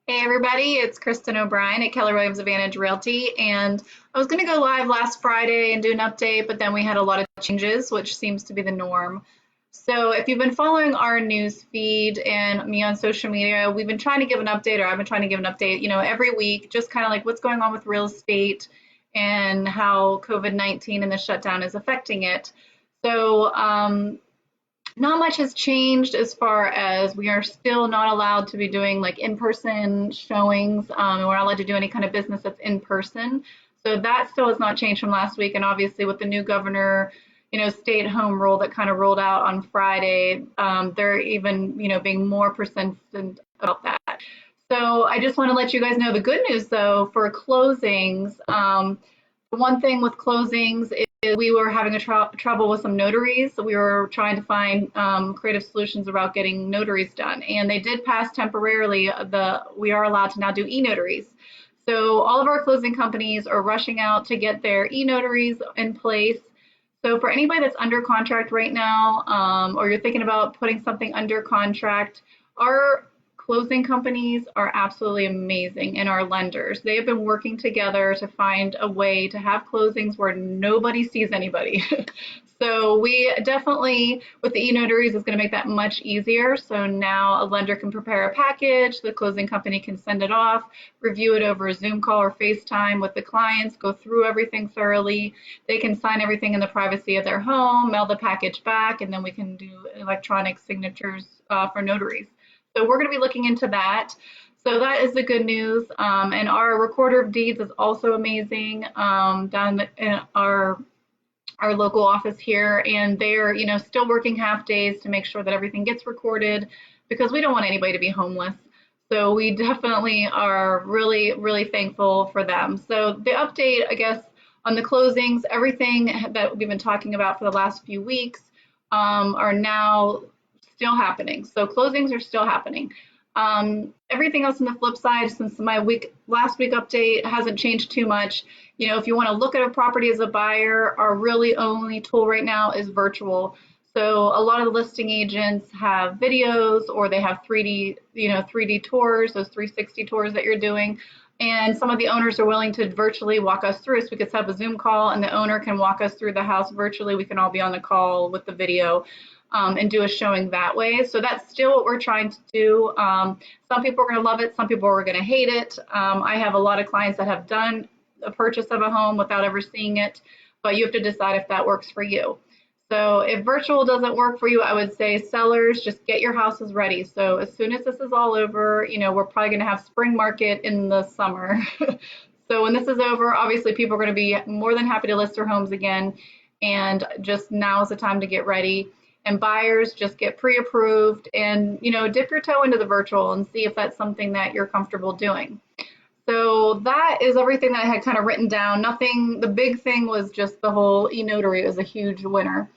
Hey everybody, it's Kristin O'Brien at Keller Williams Advantage Realty, and I was going to go live last Friday and do an update, but then we had a lot of changes, which seems to be the norm. So if you've been following our news feed and me on social media, we've been trying to give an update, or I've been trying to give an update, every week, just kind of like what's going on with real estate and how COVID-19 and the shutdown is affecting it. So not much has changed as far as we are still not allowed to be doing like in-person showings. And we're not allowed to do any kind of business that's in person. So that still has not changed from last week. And obviously with the new governor, stay-at-home rule that kind of rolled out on Friday, they're even, being more persistent about that. So I just want to let you guys know the good news though for closings. The one thing with closings is we were having trouble with some notaries. So we were trying to find creative solutions about getting notaries done, and they did pass temporarily. We are allowed to now do e-notaries. So all of our closing companies are rushing out to get their e-notaries in place. So for anybody that's under contract right now, or you're thinking about putting something under contract, our closing companies are absolutely amazing, and our lenders. They have been working together to find a way to have closings where nobody sees anybody. So we definitely, with the e-notaries, is going to make that much easier. So now a lender can prepare a package, the closing company can send it off, review it over a Zoom call or FaceTime with the clients, go through everything thoroughly. They can sign everything in the privacy of their home, mail the package back, and then we can do electronic signatures for notaries. So we're going to be looking into that. So that is the good news. And our recorder of deeds is also amazing down in our local office here. And they're, still working half days to make sure that everything gets recorded because we don't want anybody to be homeless. So we definitely are really, really thankful for them. So the update, I guess, on the closings, everything that we've been talking about for the last few weeks are now still happening. So closings are still happening. Everything else on the flip side, since my last week update hasn't changed too much, if you want to look at a property as a buyer, our really only tool right now is virtual. So a lot of the listing agents have videos, or they have 3D tours, those 360 tours that you're doing. And some of the owners are willing to virtually walk us through. So we could set up a Zoom call and the owner can walk us through the house virtually. We can all be on the call with the video. And do a showing that way. So that's still what we're trying to do. Some people are going to love it. Some people are going to hate it. I have a lot of clients that have done a purchase of a home without ever seeing it, but you have to decide if that works for you. So if virtual doesn't work for you, I would say sellers, just get your houses ready. So as soon as this is all over, we're probably going to have spring market in the summer. So when this is over, obviously people are going to be more than happy to list their homes again. And just now is the time to get ready. And buyers, just get pre-approved and, dip your toe into the virtual and see if that's something that you're comfortable doing. So that is everything that I had kind of written down. Nothing, the big thing was just the whole e-notary was a huge winner.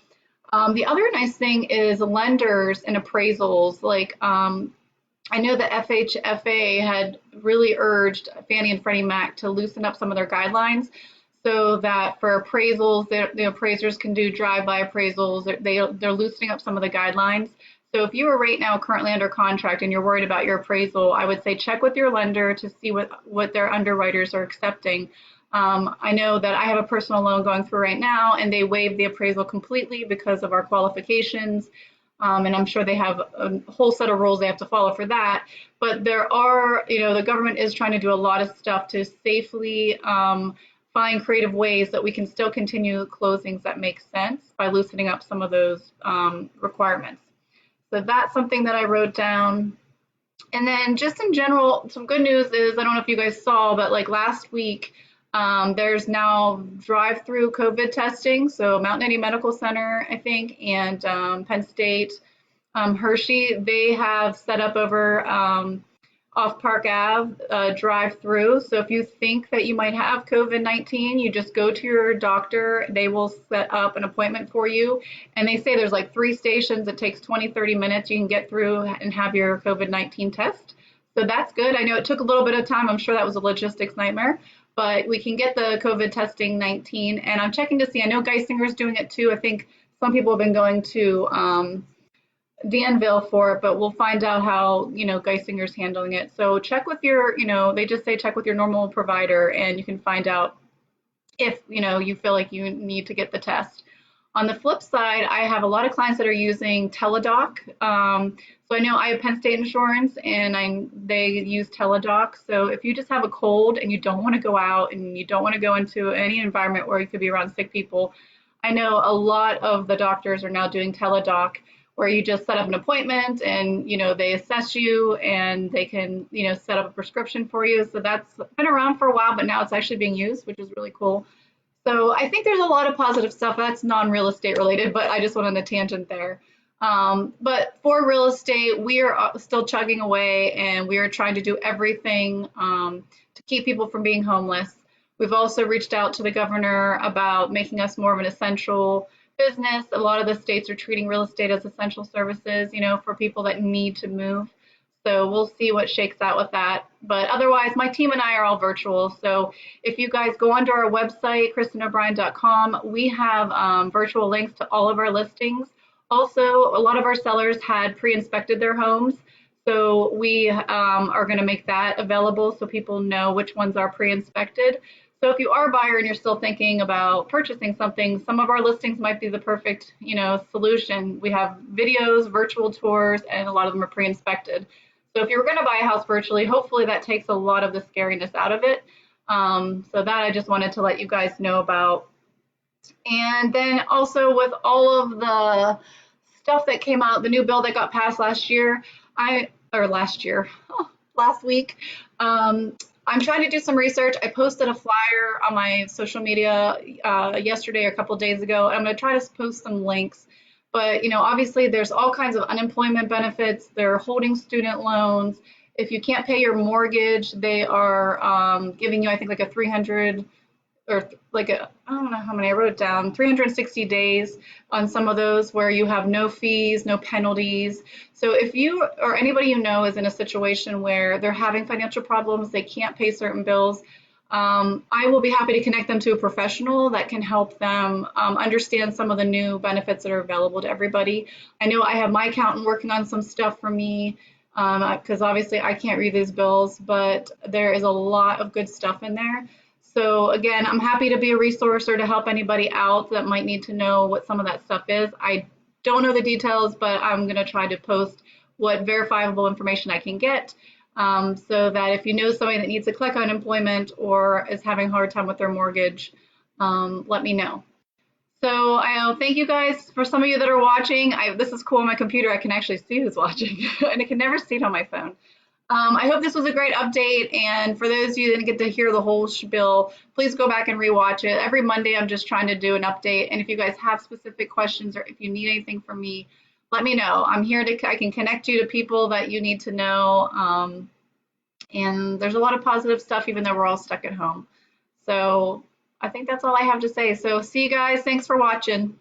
The other nice thing is lenders and appraisals. Like, I know the FHFA had really urged Fannie and Freddie Mac to loosen up some of their guidelines, so that for appraisals, the appraisers can do drive-by appraisals. They're loosening up some of the guidelines. So if you are right now currently under contract and you're worried about your appraisal, I would say check with your lender to see what their underwriters are accepting. I know that I have a personal loan going through right now, and they waived the appraisal completely because of our qualifications. And I'm sure they have a whole set of rules they have to follow for that. But there are, the government is trying to do a lot of stuff to safely find creative ways that we can still continue closings that make sense by loosening up some of those requirements. So that's something that I wrote down. And then just in general, some good news is, I don't know if you guys saw, but like last week, there's now drive-through COVID testing. So Mount Airy Medical Center, I think, and Penn State, Hershey, they have set up over off Park Ave, drive-through. So if you think that you might have COVID-19, you just go to your doctor. They will set up an appointment for you. And they say there's like 3 stations. It takes 20, 30 minutes. You can get through and have your COVID-19 test. So that's good. I know it took a little bit of time. I'm sure that was a logistics nightmare, but we can get the COVID testing 19. And I'm checking to see, I know Geisinger's doing it too. I think some people have been going to Danville for it, but we'll find out how, Geisinger's handling it. So check with your, they just say check with your normal provider and you can find out if, you feel like you need to get the test. On the flip side, I have a lot of clients that are using Teladoc. So I know I have Penn State Insurance and they use Teladoc. So if you just have a cold and you don't want to go out and you don't want to go into any environment where you could be around sick people, I know a lot of the doctors are now doing Teladoc where you just set up an appointment and, they assess you and they can, set up a prescription for you. So that's been around for a while, but now it's actually being used, which is really cool. So I think there's a lot of positive stuff that's non-real estate related, but I just went on a tangent there. But for real estate, we are still chugging away and we are trying to do everything to keep people from being homeless. We've also reached out to the governor about making us more of an essential business. A lot of the states are treating real estate as essential services, for people that need to move. So we'll see what shakes out with that. But otherwise, my team and I are all virtual. So if you guys go onto our website, kristinobrien.com, we have virtual links to all of our listings. Also, a lot of our sellers had pre-inspected their homes. So we are going to make that available so people know which ones are pre-inspected. So if you are a buyer and you're still thinking about purchasing something, some of our listings might be the perfect, solution. We have videos, virtual tours, and a lot of them are pre-inspected. So if you're going to buy a house virtually, hopefully that takes a lot of the scariness out of it. So that I just wanted to let you guys know about. And then also with all of the stuff that came out, the new bill that got passed last week, I'm trying to do some research. I posted a flyer on my social media yesterday or a couple of days ago. I'm going to try to post some links. But, obviously there's all kinds of unemployment benefits. They're holding student loans. If you can't pay your mortgage, they are giving you, I think, like a 300 or like I don't know how many, I wrote it down, 360 days on some of those where you have no fees, no penalties. So if you or anybody you know is in a situation where they're having financial problems, they can't pay certain bills, I will be happy to connect them to a professional that can help them understand some of the new benefits that are available to everybody. I know I have my accountant working on some stuff for me because obviously I can't read these bills, but there is a lot of good stuff in there. So again, I'm happy to be a resource or to help anybody out that might need to know what some of that stuff is. I don't know the details, but I'm going to try to post what verifiable information I can get so that if you know somebody that needs to collect unemployment or is having a hard time with their mortgage, let me know. So I thank you guys for some of you that are watching. This is cool on my computer. I can actually see who's watching and I can never see it on my phone. I hope this was a great update, and for those of you that didn't get to hear the whole spiel, please go back and rewatch it. Every Monday I'm just trying to do an update, and if you guys have specific questions or if you need anything from me, let me know. I'm here I can connect you to people that you need to know, and there's a lot of positive stuff even though we're all stuck at home. So I think that's all I have to say. So see you guys. Thanks for watching.